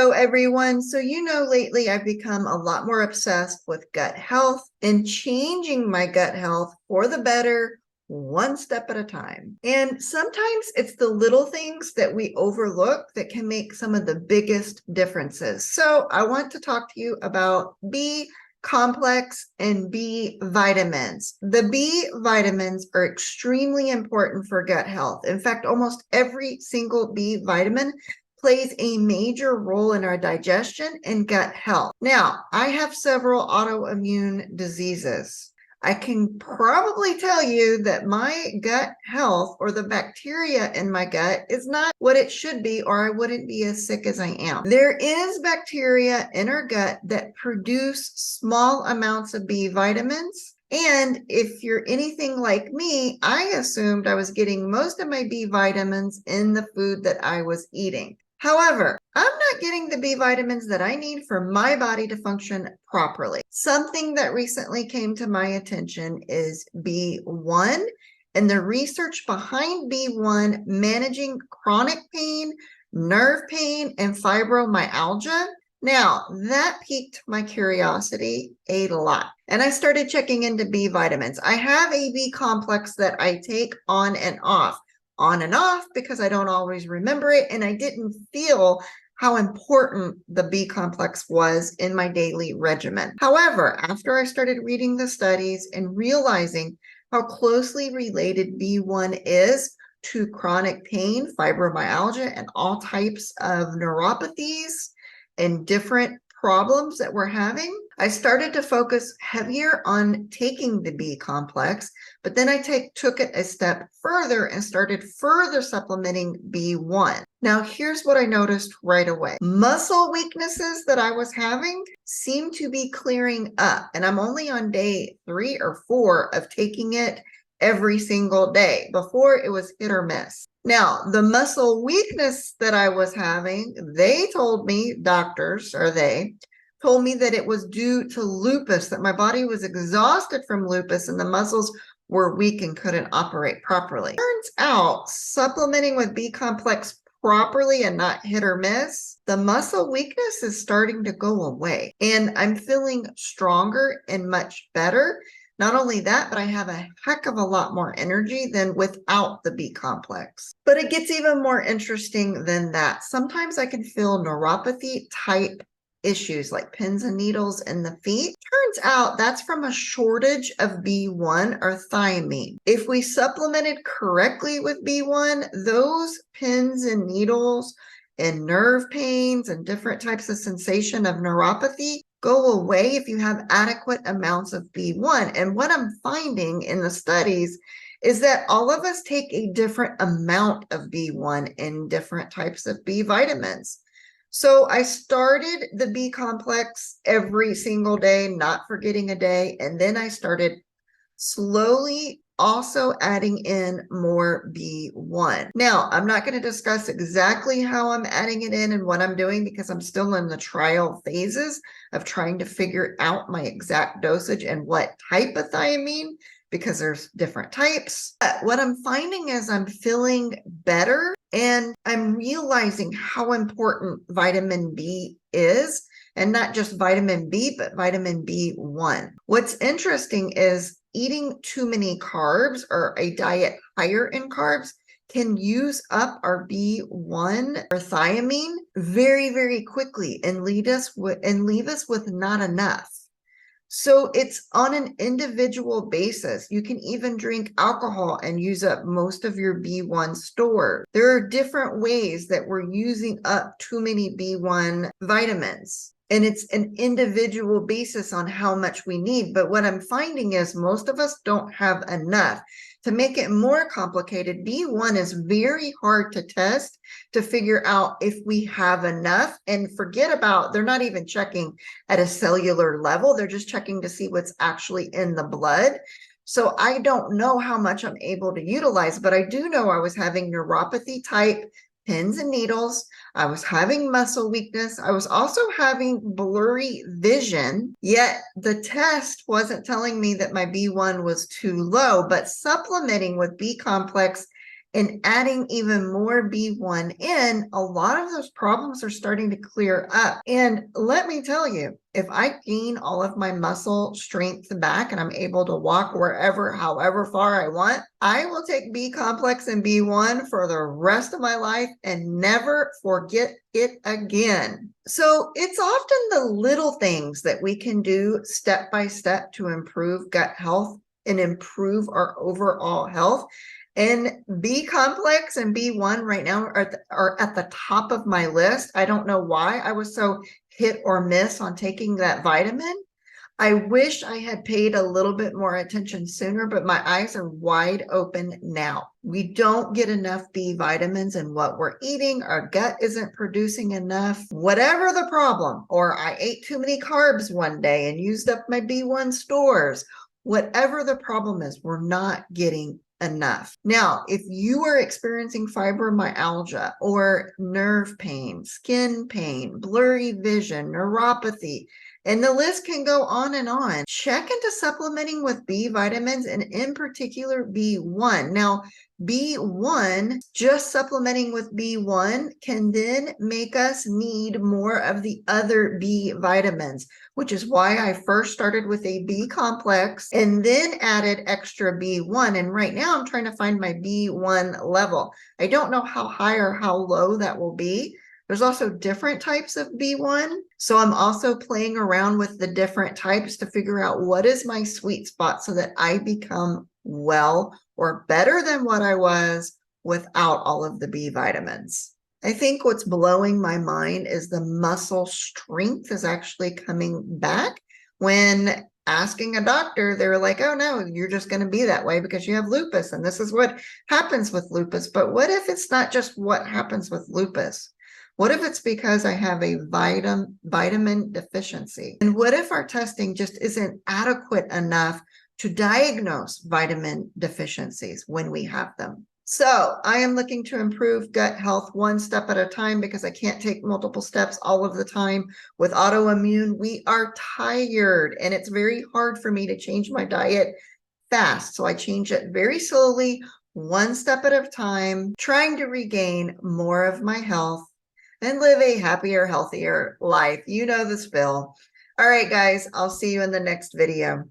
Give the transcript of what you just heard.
Hello, everyone. So, lately I've become a lot more obsessed with gut health and changing my gut health for the better, one step at a time. And sometimes it's the little things that we overlook that can make some of the biggest differences. So, I want to talk to you about B complex and B vitamins. The B vitamins are extremely important for gut health. In fact, almost every single B vitamin plays a major role in our digestion and gut health. Now, I have several autoimmune diseases. I can probably tell you that my gut health or the bacteria in my gut is not what it should be, or I wouldn't be as sick as I am. There is bacteria in our gut that produce small amounts of B vitamins. And if you're anything like me, I assumed I was getting most of my B vitamins in the food that I was eating. However, I'm not getting the B vitamins that I need for my body to function properly. Something that recently came to my attention is B1 and the research behind B1 managing chronic pain, nerve pain, and fibromyalgia. Now, that piqued my curiosity a lot, and I started checking into B vitamins. I have a B complex that I take on and off because I don't always remember it, and I didn't feel how important the B complex was in my daily regimen. However, after I started reading the studies and realizing how closely related B1 is to chronic pain, fibromyalgia, and all types of neuropathies and different problems that we're having, I started to focus heavier on taking the B complex, but then I took it a step further and started further supplementing B1. Now, here's what I noticed right away. Muscle weaknesses that I was having seem to be clearing up, and I'm only on day 3 or 4 of taking it every single day. Before, it was hit or miss. Now, the muscle weakness that I was having, doctors told me that it was due to lupus, that my body was exhausted from lupus and the muscles were weak and couldn't operate properly. Turns out, supplementing with B complex properly and not hit or miss, the muscle weakness is starting to go away, and I'm feeling stronger and much better. Not only that, but I have a heck of a lot more energy than without the B complex. But it gets even more interesting than that. Sometimes I can feel neuropathy type issues like pins and needles in the feet. Turns out that's from a shortage of B1 or thiamine. If we supplemented correctly with B1, those pins and needles and nerve pains and different types of sensation of neuropathy go away if you have adequate amounts of B1. And what I'm finding in the studies is that all of us take a different amount of B1 in different types of B vitamins. So I started the B complex every single day, not forgetting a day. And then I started slowly also adding in more B1. Now, I'm not going to discuss exactly how I'm adding it in and what I'm doing because I'm still in the trial phases of trying to figure out my exact dosage and what type of thiamine, because there's different types. But what I'm finding is I'm feeling better, and I'm realizing how important vitamin B is, and not just vitamin B, but vitamin B1. What's interesting is eating too many carbs or a diet higher in carbs can use up our B1 or thiamine very, very quickly and leave us with not enough. So it's on an individual basis. You can even drink alcohol and use up most of your B1 store. There are different ways that we're using up too many B1 vitamins, and it's an individual basis on how much we need. But what I'm finding is most of us don't have enough. To make it more complicated, B1 is very hard to test to figure out if we have enough, and forget about, they're not even checking at a cellular level. They're just checking to see what's actually in the blood. So I don't know how much I'm able to utilize, but I do know I was having neuropathy type pins and needles. I was having muscle weakness. I was also having blurry vision, yet the test wasn't telling me that my B1 was too low, but supplementing with B complex and adding even more B1 in, a lot of those problems are starting to clear up. And let me tell you, if I gain all of my muscle strength back and I'm able to walk wherever, however far I want, I will take B complex and B1 for the rest of my life and never forget it again. So it's often the little things that we can do step by step to improve gut health and improve our overall health. And B complex and B1 right now are at the top of my list. I don't know why I was so hit or miss on taking that vitamin. I wish I had paid a little bit more attention sooner, but my eyes are wide open now. We don't get enough B vitamins in what we're eating. Our gut isn't producing enough. Whatever the problem, or I ate too many carbs one day and used up my B1 stores. Whatever the problem is, we're not getting enough. Now, if you are experiencing fibromyalgia or nerve pain, skin pain, blurry vision, neuropathy, and the list can go on, check into supplementing with B vitamins and in particular B1. Now, B1, just supplementing with B1 can then make us need more of the other B vitamins, which is why I first started with a B complex and then added extra B1. And right now I'm trying to find my B1 level. I don't know how high or how low that will be. There's also different types of B1. So I'm also playing around with the different types to figure out what is my sweet spot so that I become well or better than what I was without all of the B vitamins. I think what's blowing my mind is the muscle strength is actually coming back. When asking a doctor, they were like, oh no, you're just going to be that way because you have lupus and this is what happens with lupus. But what if it's not just what happens with lupus? What if it's because I have a vitamin deficiency? And what if our testing just isn't adequate enough to diagnose vitamin deficiencies when we have them? So I am looking to improve gut health one step at a time because I can't take multiple steps all of the time. With autoimmune, we are tired and it's very hard for me to change my diet fast. So I change it very slowly, one step at a time, trying to regain more of my health and live a happier, healthier life. You know the spill. All right, guys, I'll see you in the next video.